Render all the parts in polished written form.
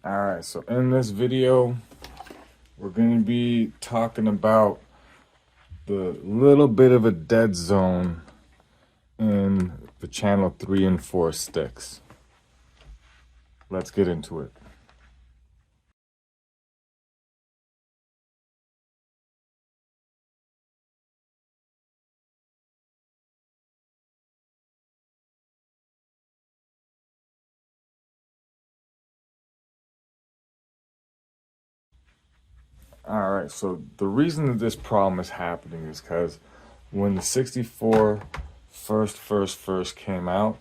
Alright, so in this video, we're going to be talking about the little bit of a dead zone in the channel 3 and 4 sticks. Let's get into it. Alright, so the reason that this problem is happening is because when the 64 first came out,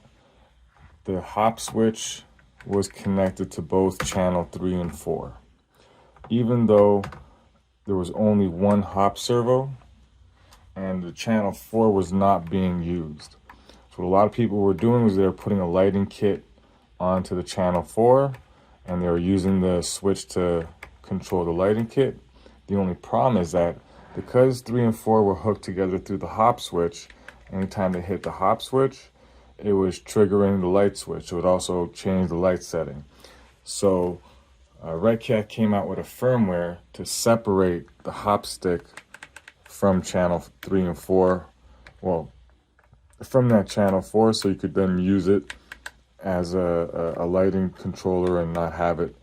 the hop switch was connected to both channel 3 and 4. Even though there was only one hop servo and the channel 4 was not being used. So what a lot of people were doing was they were putting a lighting kit onto the channel 4 and they were using the switch to control the lighting kit. The only problem is that because 3 and 4 were hooked together through the hop switch, anytime they hit the hop switch, it was triggering the light switch. It would also change the light setting. So Redcat came out with a firmware to separate the hop stick from channel 3 and 4. Well, from that channel 4, so you could then use it as a lighting controller and not have it,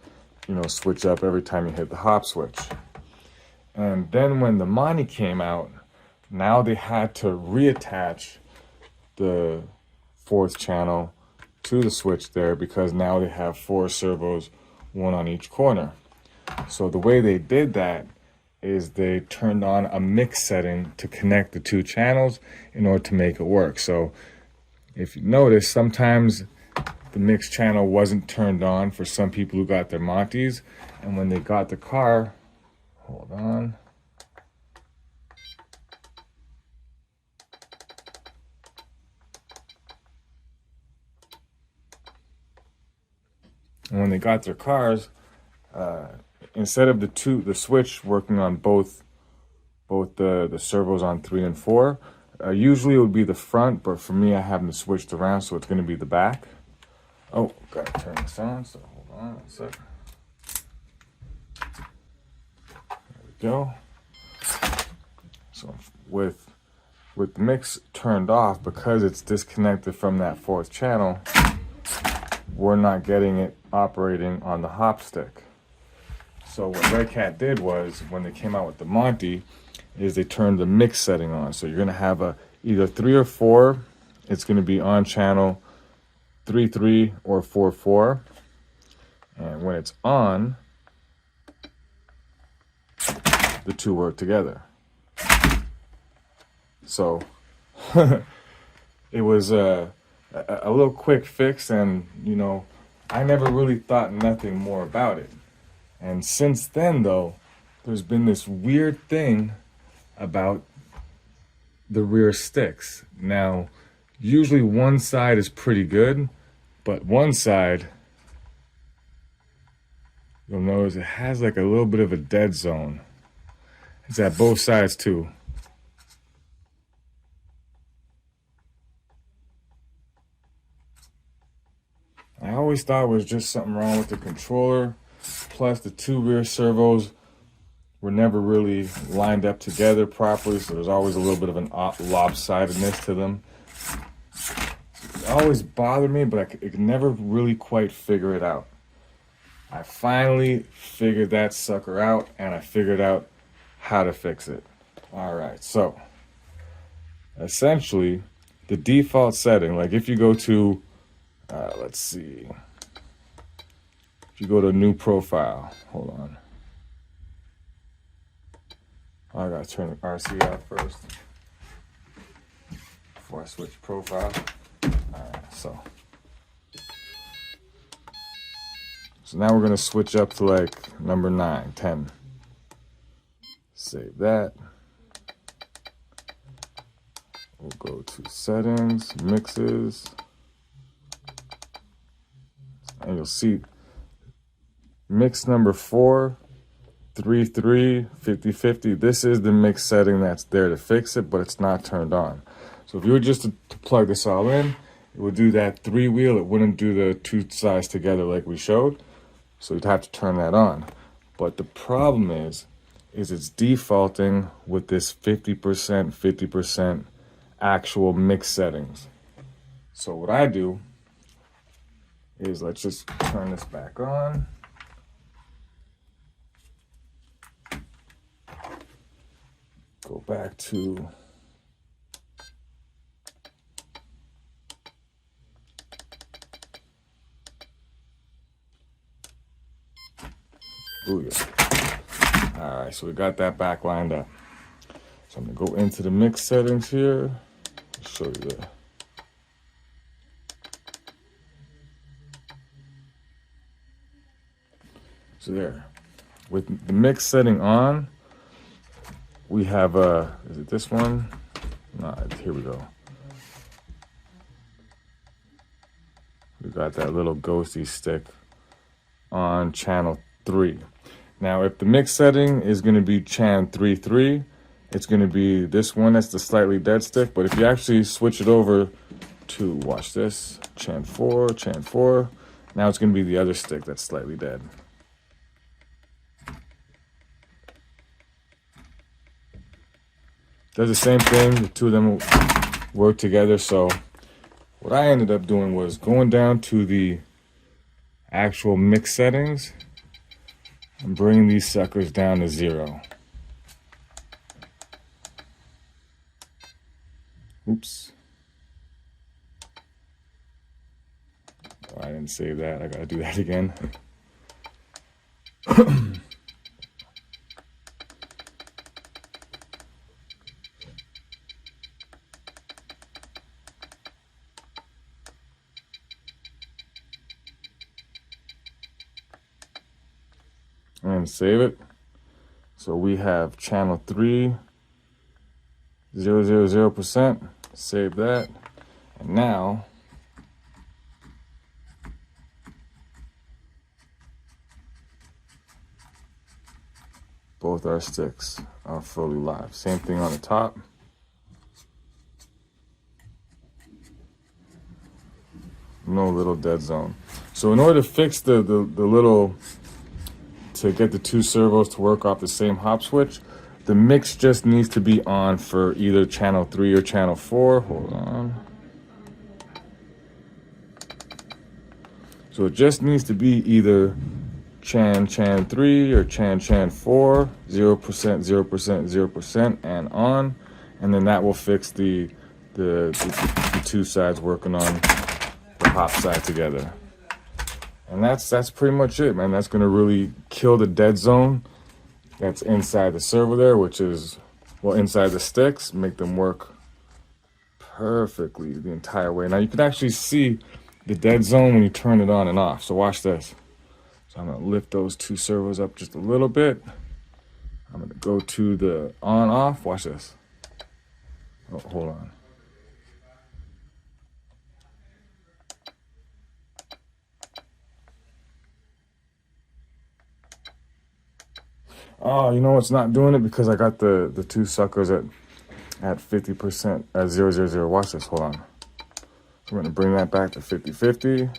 switch up every time you hit the hop switch. And then when the Monty came out, now they had to reattach the 4th channel to the switch there because now they have 4 servos, one on each corner. So the way they did that is they turned on a mix setting to connect the 2 channels in order to make it work. So if you notice, sometimes the mix channel wasn't turned on for some people who got their Monties, and when they got the car, hold on. And when they got their cars, instead of the switch working on both the servos on 3 and 4, usually it would be the front, but for me I have them switched around, so it's going to be the back. Oh, gotta turn this on, so hold on a sec. Go. So with the mix turned off, because it's disconnected from that 4th channel, we're not getting it operating on the hop stick. So what Redcat did was, when they came out with the Monty, is they turned the mix setting on. So you're gonna have either 3 or 4. It's gonna be on channel 3 or 4. And when it's on, the 2 work together. So it was a little quick fix, and I never really thought nothing more about it. And since then, though, there's been this weird thing about the rear sticks. Now, usually one side is pretty good, but one side, you'll notice it has like a little bit of a dead zone. It's at both sides too. I always thought it was just something wrong with the controller. Plus the 2 rear servos were never really lined up together properly, so there's always a little bit of an lopsidedness to them. It always bothered me, but I could never really quite figure it out. I finally figured that sucker out, and I figured out how to fix it. Alright, so essentially the default setting, like if you go to let's see, if you go to new profile, hold on, I gotta turn the RC off first before I switch profile. Alright, so now we're gonna switch up to like number 9, 10. Save that. We'll go to settings, mixes, and you'll see mix number 4, 3, 50. This is the mix setting that's there to fix it, but it's not turned on. So if you were just to plug this all in, it would do that 3 wheel. It wouldn't do the 2 sides together like we showed. So you'd have to turn that on. But the problem is it's defaulting with this 50%, 50% actual mix settings. So what I do is, let's just turn this back on. Go back to Booyah. All right, so we got that back lined up. So I'm gonna go into the mix settings here. I'll show you there. So there, with the mix setting on, we have is it this one? No, here we go. We got that little ghosty stick on channel 3. Now, if the mix setting is going to be chan 3.3, it's going to be this one. That's the slightly dead stick. But if you actually switch it over to, watch this, chan 4, now it's going to be the other stick that's slightly dead. Does the same thing. The two of them work together. So what I ended up doing was going down to the actual mix settings and bringing these suckers down to 0. Oops. Oh, I didn't save that. I gotta do that again. And save it. So we have channel 3, 000%. Save that. And now both our sticks are fully live. Same thing on the top. No little dead zone. So in order to fix the little, to get the two servos to work off the same hop switch, the mix just needs to be on for either channel 3 or channel 4. Hold on. So it just needs to be either chan 3 or chan 4, 0%, 0%, 0%, and on. And then that will fix the two sides working on the hop side together. And that's pretty much it, man. That's gonna really kill the dead zone that's inside the servo there, which is, well, inside the sticks, make them work perfectly the entire way. Now you can actually see the dead zone when you turn it on and off. So watch this. So I'm gonna lift those two servos up just a little bit. I'm gonna go to the on off. Watch this. Oh, hold on. Oh, you know what's not doing it? Because I got the two suckers at 50%, at 000. Watch this, hold on. I'm gonna bring that back to 50-50.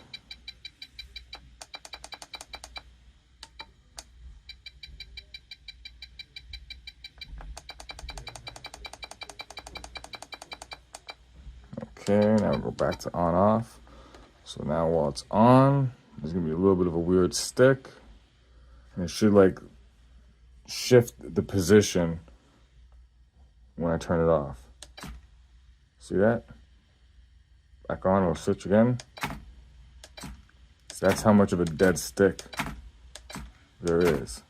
Okay, now we'll go back to on off. So now while it's on, there's gonna be a little bit of a weird stick. And it should like shift the position when I turn it off. See that? Back on, we'll switch again. So that's how much of a dead stick there is.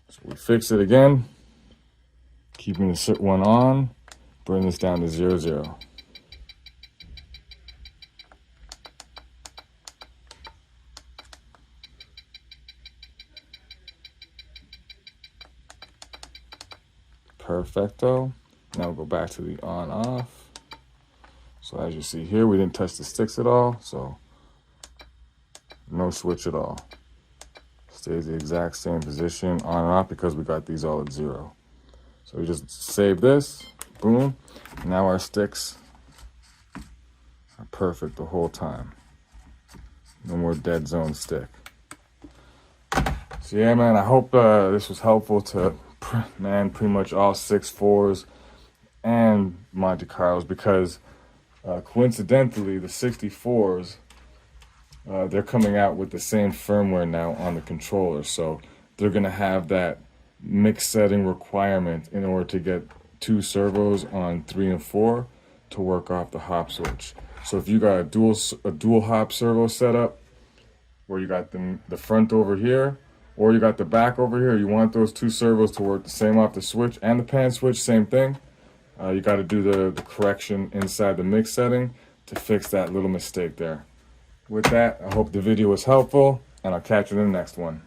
So we fix it again, keeping the one on, bring this down to 0. Perfecto. Now we'll go back to the on off. So as you see here, we didn't touch the sticks at all, so no switch at all. Stays the exact same position on and off because we got these all at 0. So we just save this, boom. Now our sticks are perfect the whole time. No more dead zone stick. So yeah, man, I hope this was helpful to, pretty much all 6.4s and Monte Carlos, because coincidentally, the 64s, they're coming out with the same firmware now on the controller. So they're going to have that mix setting requirement in order to get 2 servos on 3 and 4 to work off the hop switch. So if you got a dual hop servo setup, where you got the front over here, or you got the back over here, you want those 2 servos to work the same off the switch and the pan switch, same thing. You got to do the correction inside the mix setting to fix that little mistake there. With that, I hope the video was helpful, and I'll catch you in the next one.